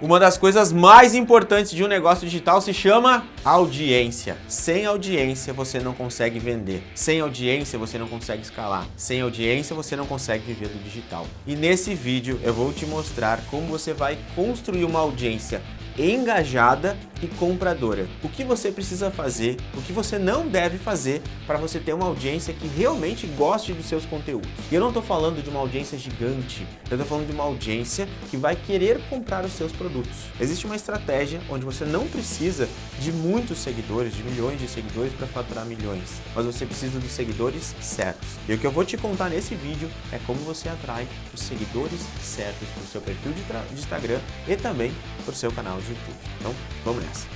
Uma das coisas mais importantes de um negócio digital se chama audiência. Sem audiência você não consegue vender. Sem audiência você não consegue escalar. Sem audiência você não consegue viver do digital. E nesse vídeo eu vou te mostrar como você vai construir uma audiência engajada e compradora. O que você precisa fazer, o que você não deve fazer para você ter uma audiência que realmente goste dos seus conteúdos. E eu não estou falando de uma audiência gigante, eu estou falando de uma audiência que vai querer comprar os seus produtos. Existe uma estratégia onde você não precisa de muitos seguidores, de milhões de seguidores para faturar milhões, mas você precisa dos seguidores certos. E o que eu vou te contar nesse vídeo é como você atrai os seguidores certos para o seu perfil de Instagram e também para o seu canal de YouTube. Então, vamos nessa.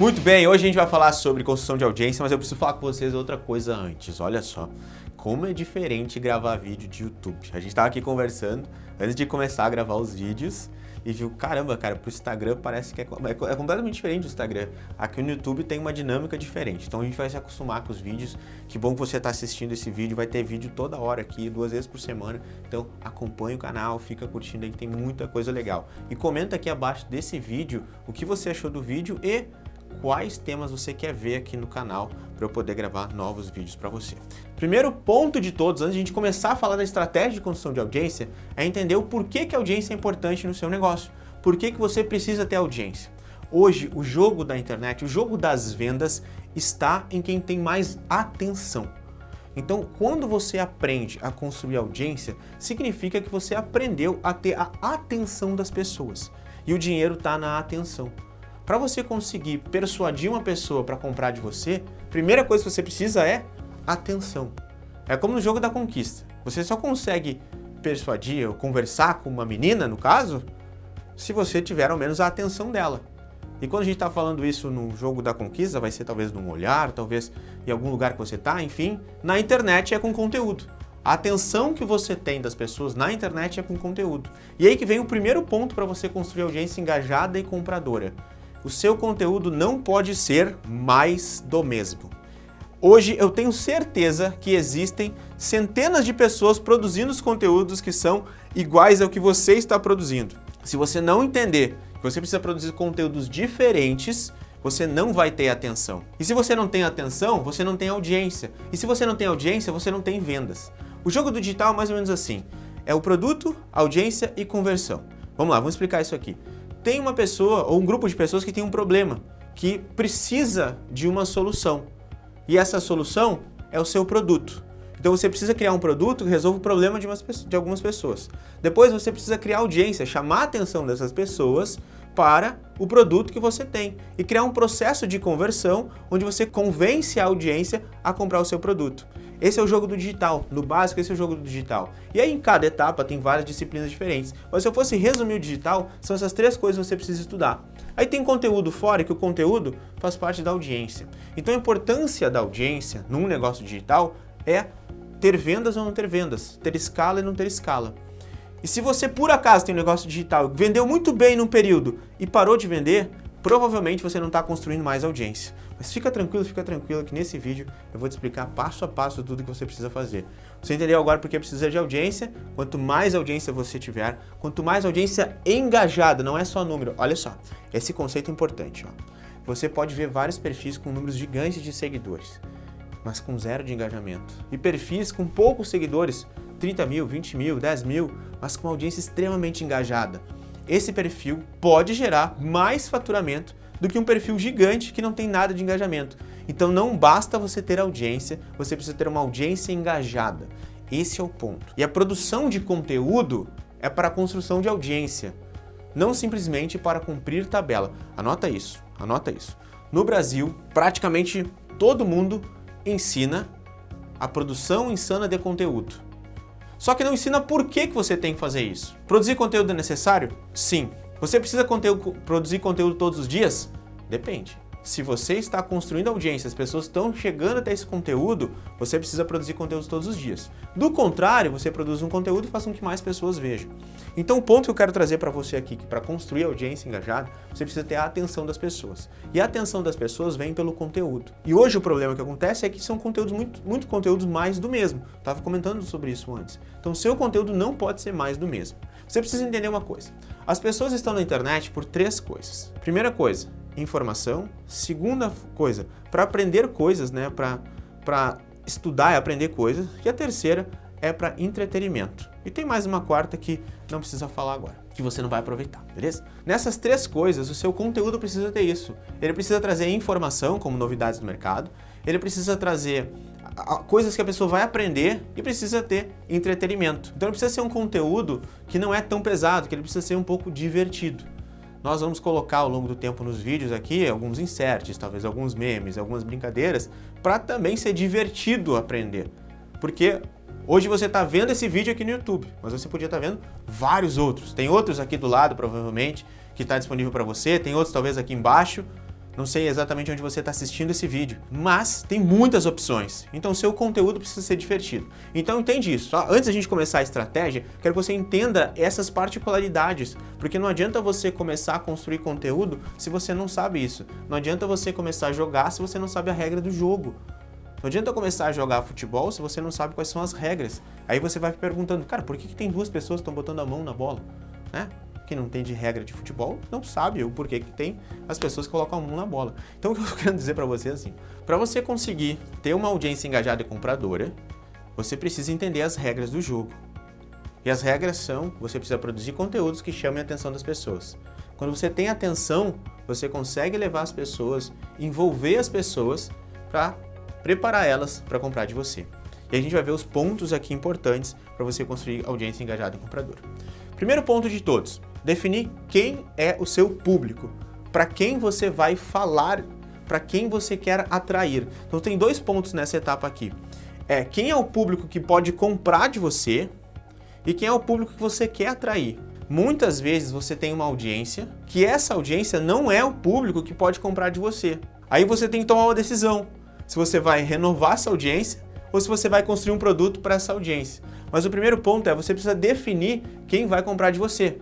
Muito bem, hoje a gente vai falar sobre construção de audiência, mas eu preciso falar com vocês outra coisa antes. Olha só, como é diferente gravar vídeo de YouTube. A gente estava aqui conversando antes de começar a gravar os vídeos e viu, caramba, cara, pro Instagram parece que é completamente diferente do Instagram. Aqui no YouTube tem uma dinâmica diferente, então a gente vai se acostumar com os vídeos. Que bom que você está assistindo esse vídeo, vai ter vídeo toda hora aqui, 2 vezes por semana. Então acompanha o canal, fica curtindo aí, tem muita coisa legal. E comenta aqui abaixo desse vídeo o que você achou do vídeo e quais temas você quer ver aqui no canal para eu poder gravar novos vídeos para você. Primeiro ponto de todos, antes de a gente começar a falar da estratégia de construção de audiência, é entender o porquê que a audiência é importante no seu negócio. Por que você precisa ter audiência? Hoje, o jogo da internet, o jogo das vendas está em quem tem mais atenção. Então, quando você aprende a construir audiência, significa que você aprendeu a ter a atenção das pessoas. E o dinheiro está na atenção. Para você conseguir persuadir uma pessoa para comprar de você, a primeira coisa que você precisa é atenção. É como no jogo da conquista. Você só consegue persuadir ou conversar com uma menina, no caso, se você tiver ao menos a atenção dela. E quando a gente está falando isso no jogo da conquista, vai ser talvez num olhar, talvez em algum lugar que você está, enfim, na internet é com conteúdo. A atenção que você tem das pessoas na internet é com conteúdo. E aí que vem o primeiro ponto para você construir audiência engajada e compradora. O seu conteúdo não pode ser mais do mesmo. Hoje eu tenho certeza que existem centenas de pessoas produzindo os conteúdos que são iguais ao que você está produzindo. Se você não entender que você precisa produzir conteúdos diferentes, você não vai ter atenção. E se você não tem atenção, você não tem audiência. E se você não tem audiência, você não tem vendas. O jogo do digital é mais ou menos assim. É o produto, audiência e conversão. Vamos lá, vamos explicar isso aqui. Tem uma pessoa ou um grupo de pessoas que tem um problema, que precisa de uma solução. E essa solução é o seu produto. Então você precisa criar um produto que resolva o problema de algumas pessoas. Depois você precisa criar audiência, chamar a atenção dessas pessoas para o produto que você tem e criar um processo de conversão onde você convence a audiência a comprar o seu produto. Esse é o jogo do digital, no básico esse é o jogo do digital. E aí em cada etapa tem várias disciplinas diferentes, mas se eu fosse resumir o digital, são essas 3 coisas que você precisa estudar. Aí tem conteúdo fora, que o conteúdo faz parte da audiência. Então a importância da audiência num negócio digital é ter vendas ou não ter vendas, ter escala e não ter escala. E se você por acaso tem um negócio digital, vendeu muito bem num período e parou de vender, provavelmente você não está construindo mais audiência. Mas fica tranquilo que nesse vídeo eu vou te explicar passo a passo tudo que você precisa fazer. Você entendeu agora porque precisa de audiência? Quanto mais audiência você tiver, quanto mais audiência engajada, não é só número. Olha só, esse conceito é importante. Ó. Você pode ver vários perfis com números gigantes de seguidores, mas com 0 de engajamento. E perfis com poucos seguidores, 30 mil, 20 mil, 10 mil, mas com audiência extremamente engajada. Esse perfil pode gerar mais faturamento do que um perfil gigante que não tem nada de engajamento. Então não basta você ter audiência, você precisa ter uma audiência engajada. Esse é o ponto. E a produção de conteúdo é para a construção de audiência, não simplesmente para cumprir tabela. Anota isso, anota isso. No Brasil, praticamente todo mundo ensina a produção insana de conteúdo. Só que não ensina por que você tem que fazer isso. Produzir conteúdo é necessário? Sim. Você precisa produzir conteúdo todos os dias? Depende. se você está construindo audiência, as pessoas estão chegando até esse conteúdo, você precisa produzir conteúdos todos os dias. Do contrário, você produz um conteúdo e faz com que mais pessoas vejam. Então, o ponto que eu quero trazer para você aqui, que para construir audiência engajada, você precisa ter a atenção das pessoas. E a atenção das pessoas vem pelo conteúdo. E hoje o problema que acontece é que são conteúdos muito conteúdos mais do mesmo. Estava comentando sobre isso antes. Então, seu conteúdo não pode ser mais do mesmo. Você precisa entender uma coisa. As pessoas estão na internet por 3 coisas. Primeira coisa, informação. Segunda coisa, para aprender coisas, né? Para estudar e aprender coisas. E a terceira é para entretenimento. E tem mais uma quarta que não precisa falar agora, que você não vai aproveitar, beleza? Nessas 3 coisas, o seu conteúdo precisa ter isso. Ele precisa trazer informação, como novidades do mercado. Ele precisa trazer coisas que a pessoa vai aprender e precisa ter entretenimento. Então ele precisa ser um conteúdo que não é tão pesado, que ele precisa ser um pouco divertido. Nós vamos colocar ao longo do tempo nos vídeos aqui alguns inserts, talvez alguns memes, algumas brincadeiras, para também ser divertido aprender. Porque hoje você está vendo esse vídeo aqui no YouTube, mas você podia estar vendo vários outros. Tem outros aqui do lado, provavelmente, que está disponível para você, tem outros talvez aqui embaixo. Não sei exatamente onde você está assistindo esse vídeo, mas tem muitas opções. Então, seu conteúdo precisa ser divertido. Então, entende isso. Só antes da gente começar a estratégia, quero que você entenda essas particularidades, porque não adianta você começar a construir conteúdo se você não sabe isso. Não adianta você começar a jogar se você não sabe a regra do jogo. Não adianta começar a jogar futebol se você não sabe quais são as regras. Aí você vai perguntando, cara, por que tem 2 pessoas que estão botando a mão na bola? Né? Quem não entende regra de futebol não sabe o porquê que tem as pessoas que colocam a mão na bola. Então o que eu quero dizer para você é assim, para você conseguir ter uma audiência engajada e compradora, você precisa entender as regras do jogo. E as regras são, você precisa produzir conteúdos que chamem a atenção das pessoas. Quando você tem atenção, você consegue levar as pessoas, envolver as pessoas para preparar elas para comprar de você. E a gente vai ver os pontos aqui importantes para você construir audiência engajada e compradora. Primeiro ponto de todos, definir quem é o seu público, para quem você vai falar, para quem você quer atrair. Então tem 2 pontos nessa etapa aqui. Quem é o público que pode comprar de você e quem é o público que você quer atrair. Muitas vezes você tem uma audiência que essa audiência não é o público que pode comprar de você. Aí você tem que tomar uma decisão, se você vai renovar essa audiência ou se você vai construir um produto para essa audiência. Mas o primeiro ponto é você precisa definir quem vai comprar de você.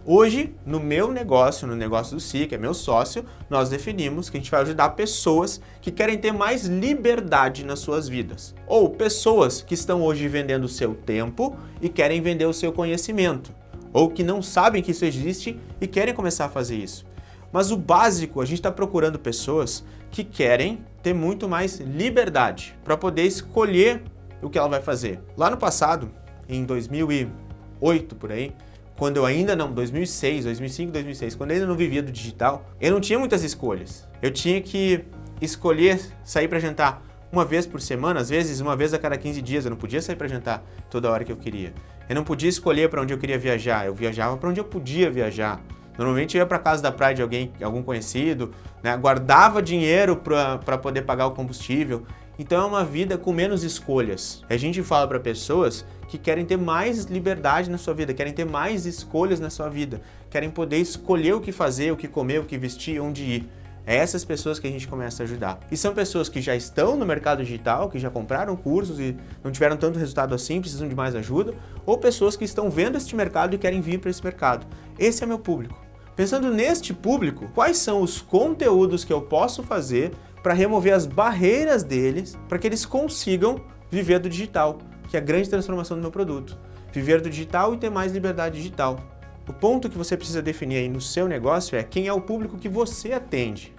Hoje, no meu negócio, no negócio do Si, que é meu sócio, nós definimos que a gente vai ajudar pessoas que querem ter mais liberdade nas suas vidas. Ou pessoas que estão hoje vendendo o seu tempo e querem vender o seu conhecimento. Ou que não sabem que isso existe e querem começar a fazer isso. Mas o básico, a gente está procurando pessoas que querem ter muito mais liberdade para poder escolher o que ela vai fazer. Lá no passado, em 2008 por aí, quando eu ainda não, 2006, 2005, 2006, quando eu ainda não vivia do digital, eu não tinha muitas escolhas. Eu tinha que escolher sair para jantar uma vez por semana, às vezes uma vez a cada 15 dias, eu não podia sair para jantar toda hora que eu queria. Eu não podia escolher para onde eu queria viajar, eu viajava para onde eu podia viajar. Normalmente eu ia para casa da praia de algum conhecido, né? Guardava dinheiro para poder pagar o combustível. Então é uma vida com menos escolhas. A gente fala para pessoas que querem ter mais liberdade na sua vida, querem ter mais escolhas na sua vida, querem poder escolher o que fazer, o que comer, o que vestir, onde ir. É essas pessoas que a gente começa a ajudar. E são pessoas que já estão no mercado digital, que já compraram cursos e não tiveram tanto resultado assim, precisam de mais ajuda, ou pessoas que estão vendo este mercado e querem vir para esse mercado. Esse é meu público. Pensando neste público, quais são os conteúdos que eu posso fazer para remover as barreiras deles, para que eles consigam viver do digital, que é a grande transformação do meu produto. Viver do digital e ter mais liberdade digital. O ponto que você precisa definir aí no seu negócio é quem é o público que você atende.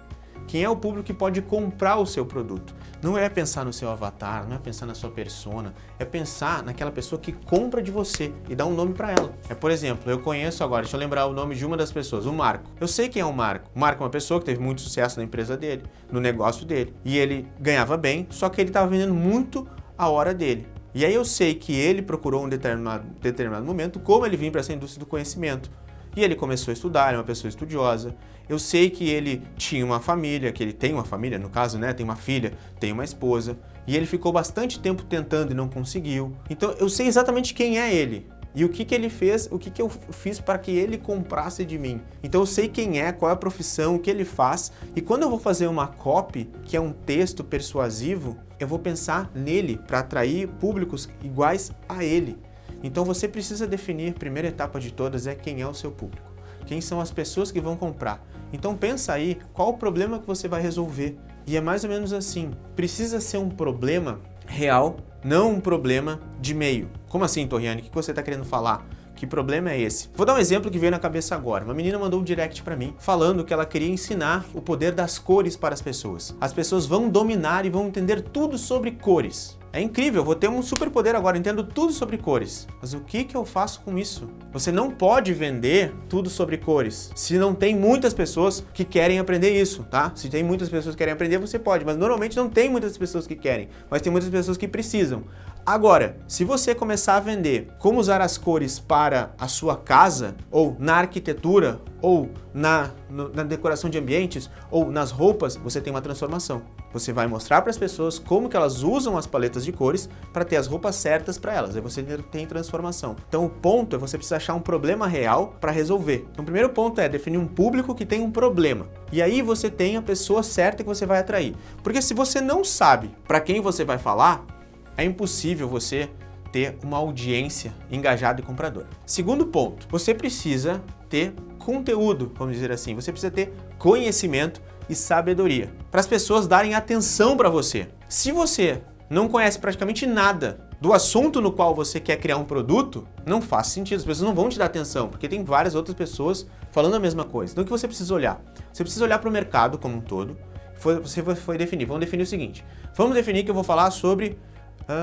Quem é o público que pode comprar o seu produto. Não é pensar no seu avatar, não é pensar na sua persona, é pensar naquela pessoa que compra de você e dá um nome para ela. Por exemplo, eu conheço agora, deixa eu lembrar o nome de uma das pessoas, o Marco. Eu sei quem é o Marco. O Marco é uma pessoa que teve muito sucesso na empresa dele, no negócio dele. E ele ganhava bem, só que ele estava vendendo muito a hora dele. E aí eu sei que ele procurou um determinado momento como ele vinha para essa indústria do conhecimento. E ele começou a estudar, ele é uma pessoa estudiosa. Eu sei que ele tinha uma família, que ele tem uma família, no caso, né? Tem uma filha, tem uma esposa. E ele ficou bastante tempo tentando e não conseguiu. Então eu sei exatamente quem é ele. e o que que ele fez, o que que eu fiz para que ele comprasse de mim. Então eu sei quem é, qual é a profissão, o que ele faz, e quando eu vou fazer uma copy, que é um texto persuasivo, eu vou pensar nele para atrair públicos iguais a ele. Então você precisa definir, primeira etapa de todas é quem é o seu público. Quem são as pessoas que vão comprar. Então pensa aí qual o problema que você vai resolver. E é mais ou menos assim, precisa ser um problema real, não um problema de meio. Como assim, Torriani? O que você está querendo falar? Que problema é esse? Vou dar um exemplo que veio na cabeça agora. Uma menina mandou um direct para mim, falando que ela queria ensinar o poder das cores para as pessoas. As pessoas vão dominar e vão entender tudo sobre cores. É incrível, eu vou ter um superpoder agora, entendo tudo sobre cores. Mas o que eu faço com isso? Você não pode vender tudo sobre cores se não tem muitas pessoas que querem aprender isso, tá? Se tem muitas pessoas que querem aprender, você pode, mas normalmente não tem muitas pessoas que querem, mas tem muitas pessoas que precisam. Agora, se você começar a vender como usar as cores para a sua casa, ou na arquitetura, ou na decoração de ambientes, ou nas roupas, você tem uma transformação. Você vai mostrar para as pessoas como que elas usam as paletas de cores para ter as roupas certas para elas. Aí você tem transformação. Então o ponto é você precisa achar um problema real para resolver. Então o primeiro ponto é definir um público que tem um problema. E aí você tem a pessoa certa que você vai atrair. Porque se você não sabe para quem você vai falar, é impossível você ter uma audiência engajada e compradora. Segundo ponto, você precisa ter conteúdo, vamos dizer assim. Você precisa ter conhecimento e sabedoria para as pessoas darem atenção para você. Se você não conhece praticamente nada do assunto no qual você quer criar um produto, não faz sentido. As pessoas não vão te dar atenção, porque tem várias outras pessoas falando a mesma coisa. Então o que você precisa olhar? Você precisa olhar para o mercado como um todo. Você foi definir. Vamos definir o seguinte. Vamos definir que eu vou falar sobre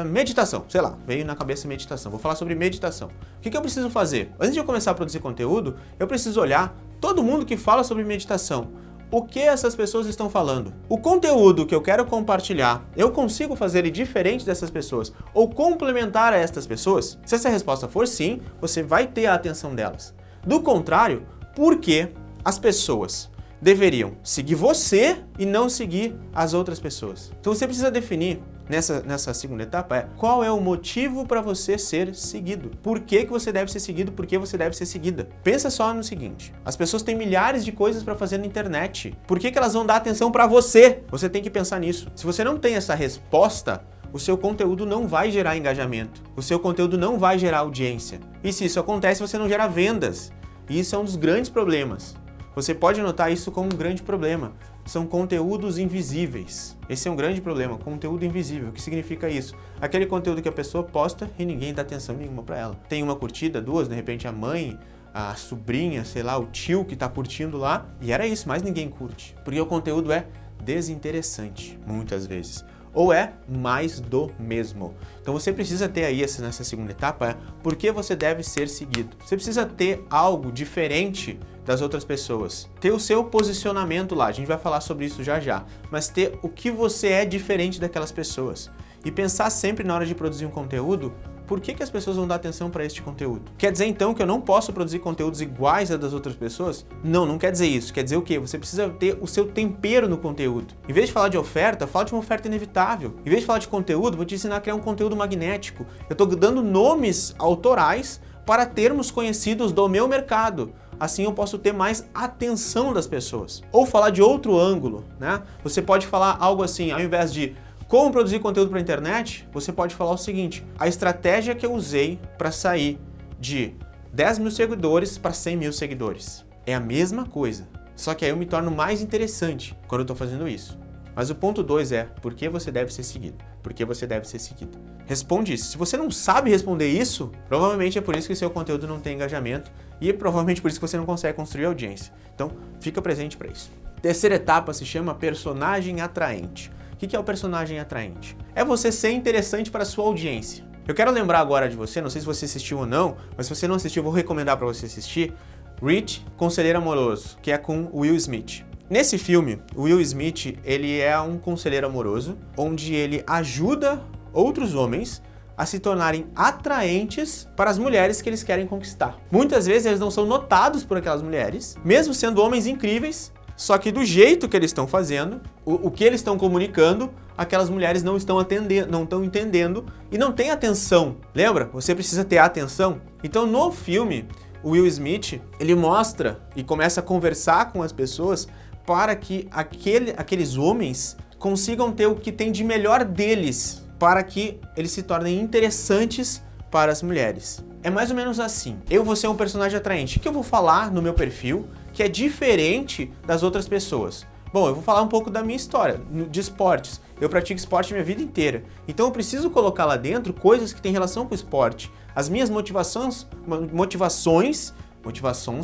meditação, sei lá, veio na cabeça meditação. Vou falar sobre meditação. O que eu preciso fazer? Antes de eu começar a produzir conteúdo, eu preciso olhar todo mundo que fala sobre meditação. O que essas pessoas estão falando? O conteúdo que eu quero compartilhar, eu consigo fazer ele diferente dessas pessoas ou complementar a estas pessoas? Se essa resposta for sim, você vai ter a atenção delas. Do contrário, por que as pessoas deveriam seguir você e não seguir as outras pessoas? Então você precisa definir nessa segunda etapa qual é o motivo para você ser seguido. Por que você deve ser seguido? Por que você deve ser seguida? Pensa só no seguinte, as pessoas têm milhares de coisas para fazer na internet. Por que elas vão dar atenção para você? Você tem que pensar nisso. Se você não tem essa resposta, o seu conteúdo não vai gerar engajamento. O seu conteúdo não vai gerar audiência. E se isso acontece, você não gera vendas. E isso é um dos grandes problemas. Você pode notar isso como um grande problema. São conteúdos invisíveis. Esse é um grande problema, conteúdo invisível. O que significa isso? Aquele conteúdo que a pessoa posta e ninguém dá atenção nenhuma para ela. Tem uma curtida, duas, de repente a mãe, a sobrinha, sei lá, o tio que tá curtindo lá. E era isso, mas ninguém curte. Porque o conteúdo é desinteressante, muitas vezes. Ou é mais do mesmo. Então você precisa ter aí nessa segunda etapa, por que você deve ser seguido. Você precisa ter algo diferente das outras pessoas. Ter o seu posicionamento lá, a gente vai falar sobre isso já já. Mas ter o que você é diferente daquelas pessoas. E pensar sempre na hora de produzir um conteúdo, por que as pessoas vão dar atenção para este conteúdo? Quer dizer então que eu não posso produzir conteúdos iguais a das outras pessoas? Não, não quer dizer isso. Quer dizer o quê? Você precisa ter o seu tempero no conteúdo. Em vez de falar de oferta, fala de uma oferta inevitável. Em vez de falar de conteúdo, vou te ensinar a criar um conteúdo magnético. Eu estou dando nomes autorais para termos conhecidos do meu mercado. Assim eu posso ter mais atenção das pessoas. Ou falar de outro ângulo, né? Você pode falar algo assim, ao invés de como produzir conteúdo para a internet, você pode falar o seguinte, a estratégia que eu usei para sair de 10 mil seguidores para 100 mil seguidores. É a mesma coisa, só que aí eu me torno mais interessante quando eu estou fazendo isso. Mas o ponto 2 é, por que você deve ser seguido? Por que você deve ser seguido? Responde isso. Se você não sabe responder isso, provavelmente é por isso que seu conteúdo não tem engajamento e é provavelmente por isso que você não consegue construir audiência. Então, fica presente para isso. Terceira etapa se chama personagem atraente. O que é o personagem atraente? É você ser interessante para a sua audiência. Eu quero lembrar agora de você, não sei se você assistiu ou não, mas se você não assistiu, eu vou recomendar para você assistir Rich, Conselheiro Amoroso, que é com Will Smith. Nesse filme, o Will Smith, ele é um conselheiro amoroso, onde ele ajuda outros homens a se tornarem atraentes para as mulheres que eles querem conquistar. Muitas vezes eles não são notados por aquelas mulheres, mesmo sendo homens incríveis, Só que do jeito que eles estão fazendo, o que eles estão comunicando, aquelas mulheres não estão atendendo, não estão entendendo e não tem atenção. Lembra? Você precisa ter atenção. Então no filme, o Will Smith, ele mostra e começa a conversar com as pessoas para que aqueles homens consigam ter o que tem de melhor deles, para que eles se tornem interessantes para as mulheres. É mais ou menos assim. Eu vou ser um personagem atraente. O que eu vou falar no meu perfil que é diferente das outras pessoas? Bom, eu vou falar um pouco da minha história, de esportes. Eu pratico esporte minha vida inteira. Então eu preciso colocar lá dentro coisas que têm relação com o esporte. As minhas motivações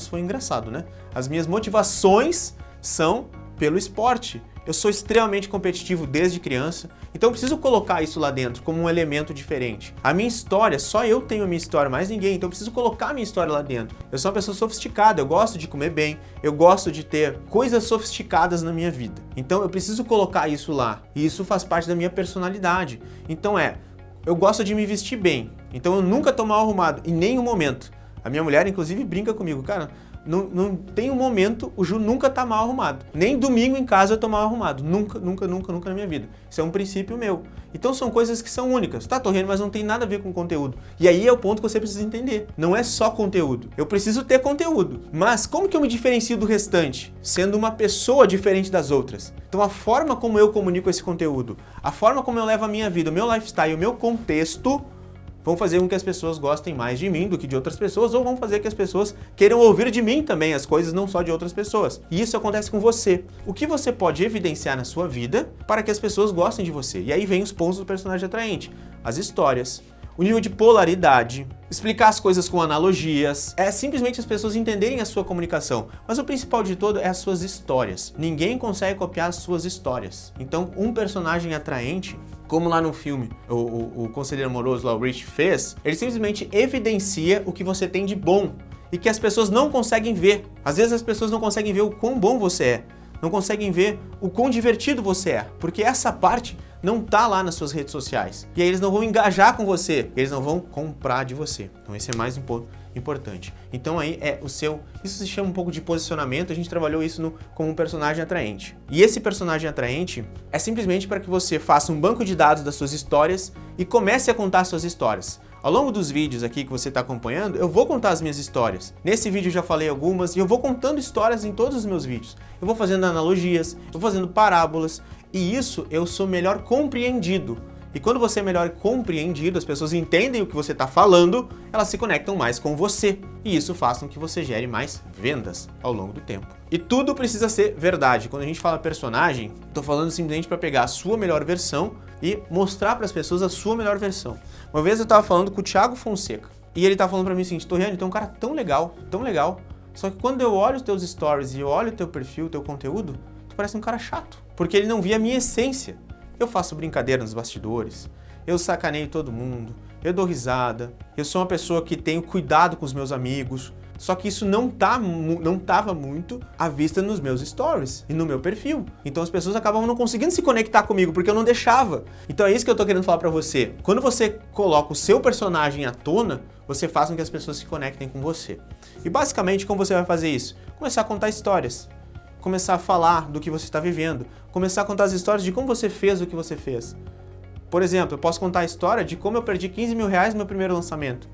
foi engraçado, né? As minhas motivações são pelo esporte. Eu sou extremamente competitivo desde criança, então eu preciso colocar isso lá dentro como um elemento diferente. A minha história, só eu tenho a minha história, mais ninguém, então eu preciso colocar a minha história lá dentro. Eu sou uma pessoa sofisticada, eu gosto de comer bem, eu gosto de ter coisas sofisticadas na minha vida. Então eu preciso colocar isso lá, e isso faz parte da minha personalidade. Então eu gosto de me vestir bem, então eu nunca tô mal arrumado, em nenhum momento. A minha mulher, inclusive, brinca comigo, cara, não tem um momento, o Ju nunca tá mal arrumado. Nem domingo em casa eu tô mal arrumado. Nunca na minha vida. Isso é um princípio meu. Então são coisas que são únicas. Tá, tô rindo, mas não tem nada a ver com conteúdo. E aí é o ponto que você precisa entender. Não é só conteúdo. Eu preciso ter conteúdo. Mas como que eu me diferencio do restante? Sendo uma pessoa diferente das outras. Então a forma como eu comunico esse conteúdo, a forma como eu levo a minha vida, o meu lifestyle, o meu contexto, vão fazer com que as pessoas gostem mais de mim do que de outras pessoas, ou vão fazer que as pessoas queiram ouvir de mim também as coisas, não só de outras pessoas. E isso acontece com você. O que você pode evidenciar na sua vida para que as pessoas gostem de você? E aí vem os pontos do personagem atraente. As histórias, o nível de polaridade, explicar as coisas com analogias, é simplesmente as pessoas entenderem a sua comunicação. Mas o principal de tudo é as suas histórias. Ninguém consegue copiar as suas histórias. Então, um personagem atraente, como lá no filme o conselheiro amoroso lá, o Rich, fez, ele simplesmente evidencia o que você tem de bom e que as pessoas não conseguem ver. Às vezes as pessoas não conseguem ver o quão bom você é, não conseguem ver o quão divertido você é, porque essa parte não tá lá nas suas redes sociais. E aí eles não vão engajar com você, eles não vão comprar de você. Então esse é mais um ponto importante. Então aí isso se chama um pouco de posicionamento, a gente trabalhou isso como um personagem atraente. E esse personagem atraente é simplesmente para que você faça um banco de dados das suas histórias e comece a contar suas histórias. Ao longo dos vídeos aqui que você está acompanhando, eu vou contar as minhas histórias. Nesse vídeo eu já falei algumas e eu vou contando histórias em todos os meus vídeos. Eu vou fazendo analogias, eu vou fazendo parábolas e isso eu sou melhor compreendido. E quando você é melhor compreendido, as pessoas entendem o que você está falando, elas se conectam mais com você. E isso faz com que você gere mais vendas ao longo do tempo. E tudo precisa ser verdade. Quando a gente fala personagem, estou falando simplesmente para pegar a sua melhor versão e mostrar para as pessoas a sua melhor versão. Uma vez eu estava falando com o Thiago Fonseca e ele estava falando para mim o seguinte: Torriani, tu é um cara tão legal, só que quando eu olho os teus stories e eu olho o teu perfil, o teu conteúdo, tu parece um cara chato, porque ele não via a minha essência. Eu faço brincadeira nos bastidores, eu sacaneio todo mundo, eu dou risada, eu sou uma pessoa que tenho cuidado com os meus amigos, só que isso não estava muito à vista nos meus stories e no meu perfil. Então as pessoas acabavam não conseguindo se conectar comigo, porque eu não deixava. Então é isso que eu tô querendo falar pra você. Quando você coloca o seu personagem à tona, você faz com que as pessoas se conectem com você. E basicamente, como você vai fazer isso? Começar a contar histórias. Começar a falar do que você está vivendo, começar a contar as histórias de como você fez o que você fez. Por exemplo, eu posso contar a história de como eu perdi 15 mil reais no meu primeiro lançamento.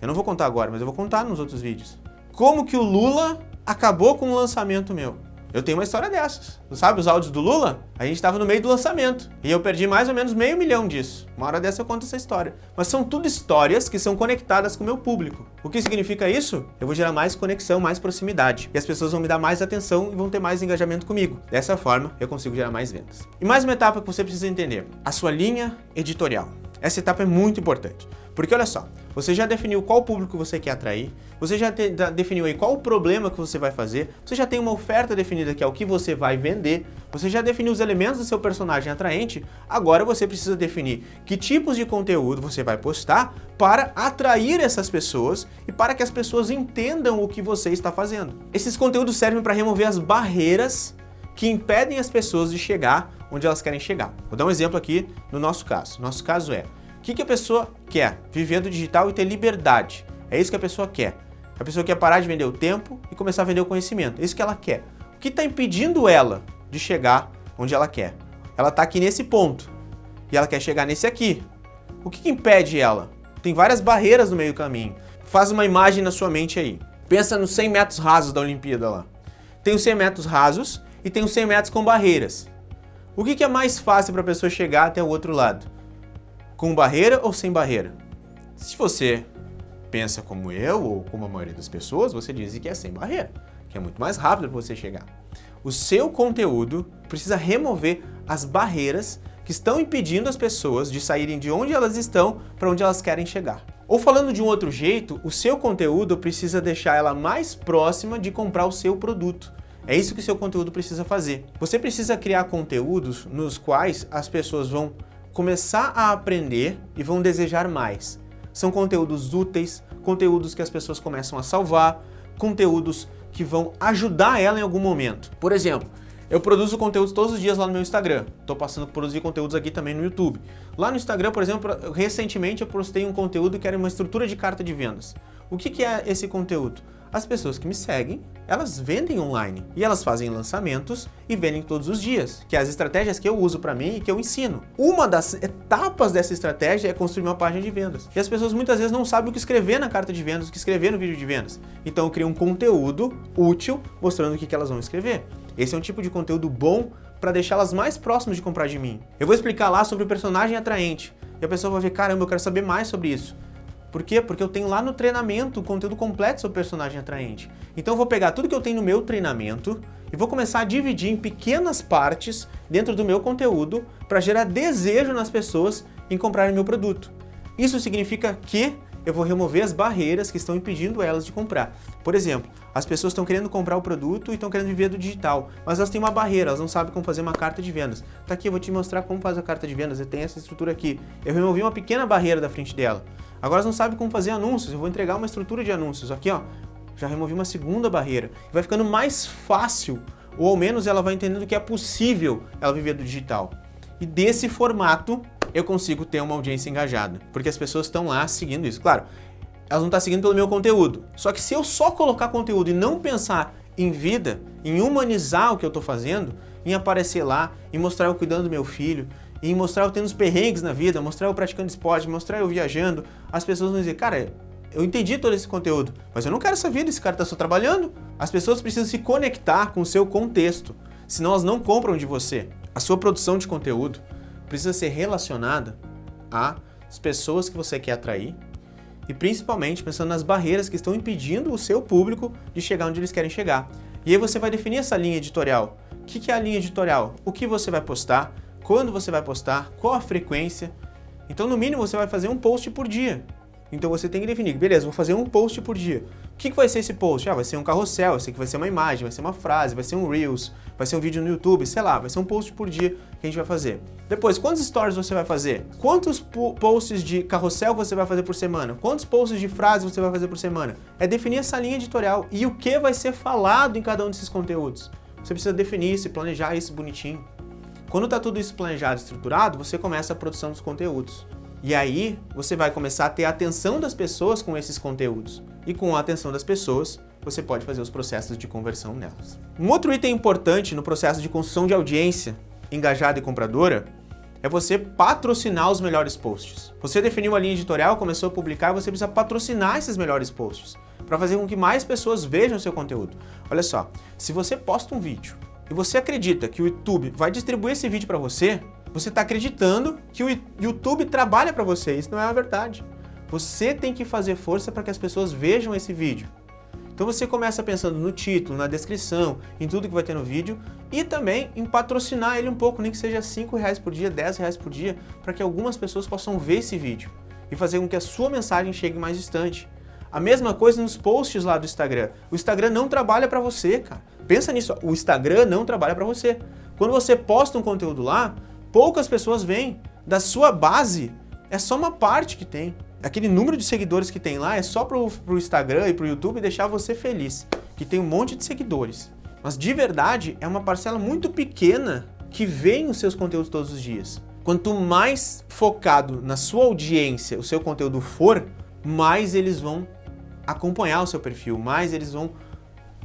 Eu não vou contar agora, mas eu vou contar nos outros vídeos. Como que o Lula acabou com o lançamento meu. Eu tenho uma história dessas. Sabe os áudios do Lula? A gente estava no meio do lançamento e eu perdi mais ou menos $500 mil disso. Uma hora dessa eu conto essa história. Mas são tudo histórias que são conectadas com o meu público. O que significa isso? Eu vou gerar mais conexão, mais proximidade. E as pessoas vão me dar mais atenção e vão ter mais engajamento comigo. Dessa forma, eu consigo gerar mais vendas. E mais uma etapa que você precisa entender. A sua linha editorial. Essa etapa é muito importante. Porque olha só, você já definiu qual público você quer atrair, você já definiu aí qual o problema que você vai fazer, você já tem uma oferta definida que é o que você vai vender, você já definiu os elementos do seu personagem atraente, agora você precisa definir que tipos de conteúdo você vai postar para atrair essas pessoas e para que as pessoas entendam o que você está fazendo. Esses conteúdos servem para remover as barreiras que impedem as pessoas de chegar onde elas querem chegar. Vou dar um exemplo aqui no nosso caso. Nosso caso é: o que a pessoa quer? Viver do digital e ter liberdade. É isso que a pessoa quer. A pessoa quer parar de vender o tempo e começar a vender o conhecimento. É isso que ela quer. que está impedindo ela de chegar onde ela quer? Ela está aqui nesse ponto e ela quer chegar nesse aqui. O que impede ela? Tem várias barreiras no meio do caminho. Faz uma imagem na sua mente aí. Pensa nos 100 metros rasos da Olimpíada lá. Tem os 100 metros rasos e tem os 100 metros com barreiras. O que é mais fácil para a pessoa chegar até o outro lado? Com barreira ou sem barreira? Se você pensa como eu ou como a maioria das pessoas, você diz que é sem barreira, que é muito mais rápido para você chegar. O seu conteúdo precisa remover as barreiras que estão impedindo as pessoas de saírem de onde elas estão para onde elas querem chegar. Ou falando de um outro jeito, o seu conteúdo precisa deixar ela mais próxima de comprar o seu produto. É isso que o seu conteúdo precisa fazer. Você precisa criar conteúdos nos quais as pessoas vão começar a aprender e vão desejar mais. São conteúdos úteis, conteúdos que as pessoas começam a salvar, conteúdos que vão ajudar ela em algum momento. Por exemplo, eu produzo conteúdos todos os dias lá no meu Instagram. Estou passando por produzir conteúdos aqui também no YouTube. Lá no Instagram, por exemplo, recentemente eu postei um conteúdo que era uma estrutura de carta de vendas. O que é esse conteúdo? As pessoas que me seguem, elas vendem online e elas fazem lançamentos e vendem todos os dias, que é as estratégias que eu uso para mim e que eu ensino. Uma das etapas dessa estratégia é construir uma página de vendas. E as pessoas muitas vezes não sabem o que escrever na carta de vendas, o que escrever no vídeo de vendas. Então eu crio um conteúdo útil mostrando o que elas vão escrever. Esse é um tipo de conteúdo bom para deixá-las mais próximas de comprar de mim. Eu vou explicar lá sobre o personagem atraente e a pessoa vai ver, caramba, eu quero saber mais sobre isso. Por quê? Porque eu tenho lá no treinamento o conteúdo completo sobre personagem atraente. Então eu vou pegar tudo que eu tenho no meu treinamento e vou começar a dividir em pequenas partes dentro do meu conteúdo para gerar desejo nas pessoas em comprarem meu produto. Isso significa que eu vou remover as barreiras que estão impedindo elas de comprar. Por exemplo, as pessoas estão querendo comprar o produto e estão querendo viver do digital, mas elas têm uma barreira, elas não sabem como fazer uma carta de vendas. Tá aqui, eu vou te mostrar como faz a carta de vendas, eu tenho essa estrutura aqui. Eu removi uma pequena barreira da frente dela. Agora elas não sabem como fazer anúncios, eu vou entregar uma estrutura de anúncios. Aqui, ó, já removi uma segunda barreira. Vai ficando mais fácil, ou ao menos ela vai entendendo que é possível ela viver do digital. E desse formato, eu consigo ter uma audiência engajada, porque as pessoas estão lá seguindo isso. Claro, elas não estão seguindo pelo meu conteúdo. Só que se eu só colocar conteúdo e não pensar em vida, em humanizar o que eu estou fazendo, em aparecer lá, em mostrar eu cuidando do meu filho, em mostrar eu tendo os perrengues na vida, mostrar eu praticando esporte, mostrar eu viajando, as pessoas vão dizer, cara, eu entendi todo esse conteúdo, mas eu não quero essa vida, esse cara está só trabalhando. As pessoas precisam se conectar com o seu contexto, senão elas não compram de você. A sua produção de conteúdo precisa ser relacionada às pessoas que você quer atrair e principalmente pensando nas barreiras que estão impedindo o seu público de chegar onde eles querem chegar. E aí você vai definir essa linha editorial. O que é a linha editorial? O que você vai postar? Quando você vai postar? Qual a frequência? Então, no mínimo, você vai fazer um post por dia. Então, você tem que definir, beleza, vou fazer um post por dia. O que vai ser esse post? Vai ser um carrossel, eu sei que vai ser uma imagem, vai ser uma frase, vai ser um Reels, vai ser um vídeo no YouTube, sei lá, vai ser um post por dia que a gente vai fazer. Depois, quantos stories você vai fazer? Quantos posts de carrossel você vai fazer por semana? Quantos posts de frase você vai fazer por semana? É definir essa linha editorial e o que vai ser falado em cada um desses conteúdos. Você precisa definir isso e planejar isso bonitinho. Quando está tudo isso planejado e estruturado, você começa a produção dos conteúdos. E aí, você vai começar a ter a atenção das pessoas com esses conteúdos. E com a atenção das pessoas, você pode fazer os processos de conversão nelas. Um outro item importante no processo de construção de audiência engajada e compradora é você patrocinar os melhores posts. Você definiu uma linha editorial, começou a publicar, você precisa patrocinar esses melhores posts para fazer com que mais pessoas vejam o seu conteúdo. Olha só, se você posta um vídeo e você acredita que o YouTube vai distribuir esse vídeo para você está acreditando que o YouTube trabalha para você. Isso não é a verdade. Você tem que fazer força para que as pessoas vejam esse vídeo. Então você começa pensando no título, na descrição, em tudo que vai ter no vídeo e também em patrocinar ele um pouco, nem que seja R$5 por dia, R$10 por dia, para que algumas pessoas possam ver esse vídeo e fazer com que a sua mensagem chegue mais distante. A mesma coisa nos posts lá do Instagram. O Instagram não trabalha para você, cara. Pensa nisso, o Instagram não trabalha para você. Quando você posta um conteúdo lá, poucas pessoas veem. Da sua base, é só uma parte que tem. Aquele número de seguidores que tem lá é só pro Instagram e pro YouTube deixar você feliz, que tem um monte de seguidores. Mas de verdade, é uma parcela muito pequena que vê os seus conteúdos todos os dias. Quanto mais focado na sua audiência o seu conteúdo for, mais eles vão acompanhar o seu perfil, mais eles vão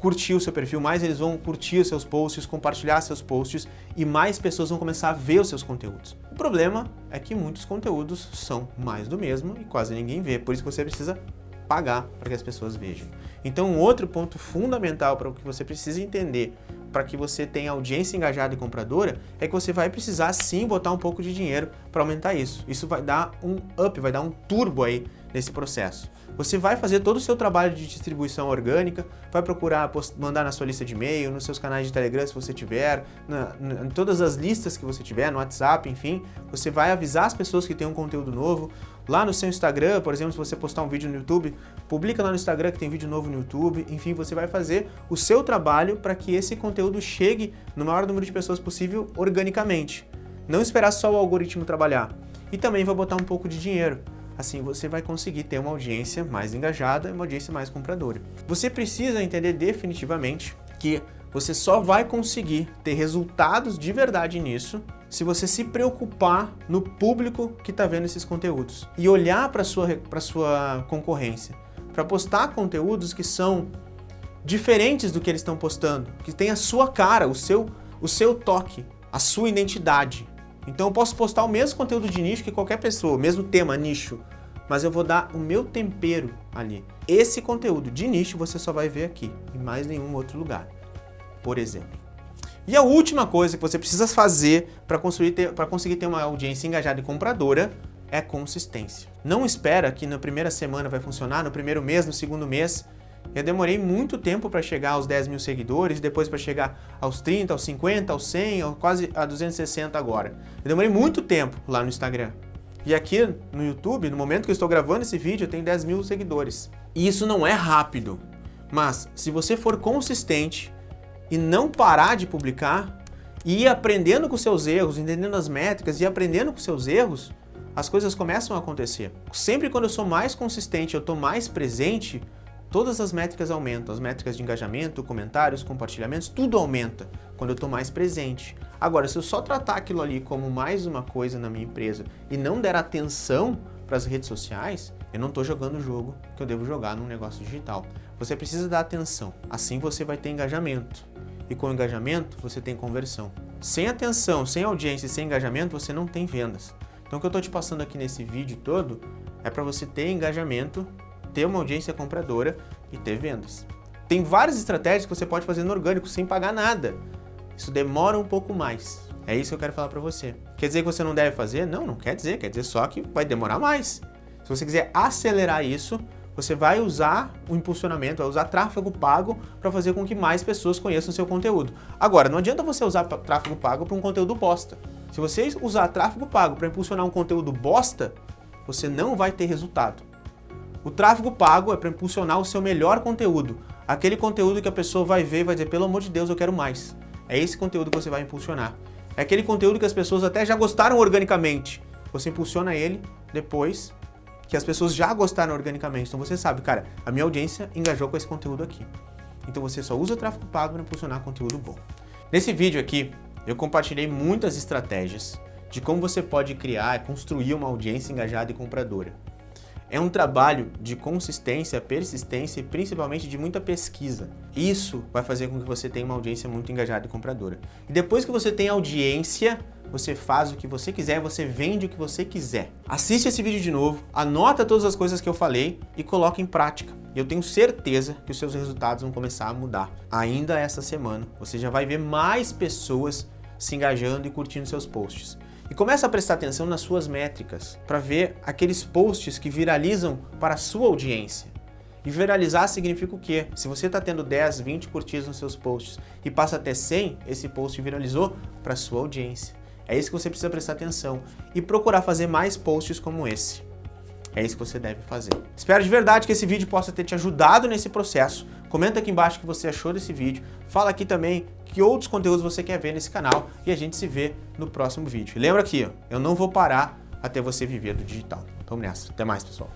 curtir o seu perfil, mais eles vão curtir os seus posts, compartilhar seus posts e mais pessoas vão começar a ver os seus conteúdos. O problema é que muitos conteúdos são mais do mesmo e quase ninguém vê, por isso que você precisa pagar para que as pessoas vejam. Então, um outro ponto fundamental para o que você precisa entender para que você tenha audiência engajada e compradora é que você vai precisar sim botar um pouco de dinheiro para aumentar isso. Isso vai dar um up, vai dar um turbo aí nesse processo. Você vai fazer todo o seu trabalho de distribuição orgânica, vai procurar mandar na sua lista de e-mail, nos seus canais de Telegram se você tiver, em todas as listas que você tiver, no WhatsApp, enfim, você vai avisar as pessoas que tem um conteúdo novo. Lá no seu Instagram, por exemplo, se você postar um vídeo no YouTube, publica lá no Instagram que tem vídeo novo no YouTube, enfim, você vai fazer o seu trabalho para que esse conteúdo chegue no maior número de pessoas possível organicamente. Não esperar só o algoritmo trabalhar. E também vai botar um pouco de dinheiro. Assim você vai conseguir ter uma audiência mais engajada e uma audiência mais compradora. Você precisa entender definitivamente que você só vai conseguir ter resultados de verdade nisso se você se preocupar no público que está vendo esses conteúdos e olhar para a sua concorrência, para postar conteúdos que são diferentes do que eles estão postando, que tem a sua cara, o seu toque, a sua identidade. Então eu posso postar o mesmo conteúdo de nicho que qualquer pessoa, o mesmo tema, nicho, mas eu vou dar o meu tempero ali. Esse conteúdo de nicho você só vai ver aqui, em mais nenhum outro lugar, por exemplo. E a última coisa que você precisa fazer para conseguir ter uma audiência engajada e compradora é consistência. Não espera que na primeira semana vai funcionar, no primeiro mês, no segundo mês. Eu demorei muito tempo para chegar aos 10 mil seguidores, depois para chegar aos 30, aos 50, aos 100, quase a 260 agora. Eu demorei muito tempo lá no Instagram. E aqui no YouTube, no momento que eu estou gravando esse vídeo, eu tenho 10 mil seguidores. E isso não é rápido, mas se você for consistente e não parar de publicar, e ir aprendendo com seus erros, entendendo as métricas e aprendendo com seus erros, as coisas começam a acontecer. Sempre quando eu sou mais consistente, eu estou mais presente, todas as métricas aumentam, as métricas de engajamento, comentários, compartilhamentos, tudo aumenta quando eu estou mais presente. Agora, se eu só tratar aquilo ali como mais uma coisa na minha empresa e não der atenção para as redes sociais, eu não estou jogando o jogo que eu devo jogar num negócio digital. Você precisa dar atenção, assim você vai ter engajamento. E com engajamento, você tem conversão. Sem atenção, sem audiência e sem engajamento, você não tem vendas. Então o que eu estou te passando aqui nesse vídeo todo é para você ter engajamento, ter uma audiência compradora e ter vendas. Tem várias estratégias que você pode fazer no orgânico sem pagar nada. Isso demora um pouco mais. É isso que eu quero falar para você. Quer dizer que você não deve fazer? Não, não quer dizer. Quer dizer só que vai demorar mais. Se você quiser acelerar isso, você vai usar o impulsionamento, vai usar tráfego pago para fazer com que mais pessoas conheçam o seu conteúdo. Agora, não adianta você usar tráfego pago para um conteúdo bosta. Se você usar tráfego pago para impulsionar um conteúdo bosta, você não vai ter resultado. O tráfego pago é para impulsionar o seu melhor conteúdo. Aquele conteúdo que a pessoa vai ver e vai dizer, pelo amor de Deus, eu quero mais. É esse conteúdo que você vai impulsionar. É aquele conteúdo que as pessoas até já gostaram organicamente. Você impulsiona ele depois que as pessoas já gostaram organicamente. Então você sabe, cara, a minha audiência engajou com esse conteúdo aqui. Então você só usa o tráfego pago para impulsionar conteúdo bom. Nesse vídeo aqui, eu compartilhei muitas estratégias de como você pode criar e construir uma audiência engajada e compradora. É um trabalho de consistência, persistência e principalmente de muita pesquisa. Isso vai fazer com que você tenha uma audiência muito engajada e compradora. E depois que você tem audiência, você faz o que você quiser, você vende o que você quiser. Assiste esse vídeo de novo, anota todas as coisas que eu falei e coloca em prática. Eu tenho certeza que os seus resultados vão começar a mudar. Ainda essa semana, você já vai ver mais pessoas se engajando e curtindo seus posts. E começa a prestar atenção nas suas métricas, para ver aqueles posts que viralizam para a sua audiência. E viralizar significa o quê? Se você está tendo 10, 20 curtidas nos seus posts e passa até 100, esse post viralizou para a sua audiência. É isso que você precisa prestar atenção e procurar fazer mais posts como esse. É isso que você deve fazer. Espero de verdade que esse vídeo possa ter te ajudado nesse processo. Comenta aqui embaixo o que você achou desse vídeo. Fala aqui também que outros conteúdos você quer ver nesse canal e a gente se vê no próximo vídeo. E lembra aqui, eu não vou parar até você viver do digital. Vamos nessa. Até mais, pessoal.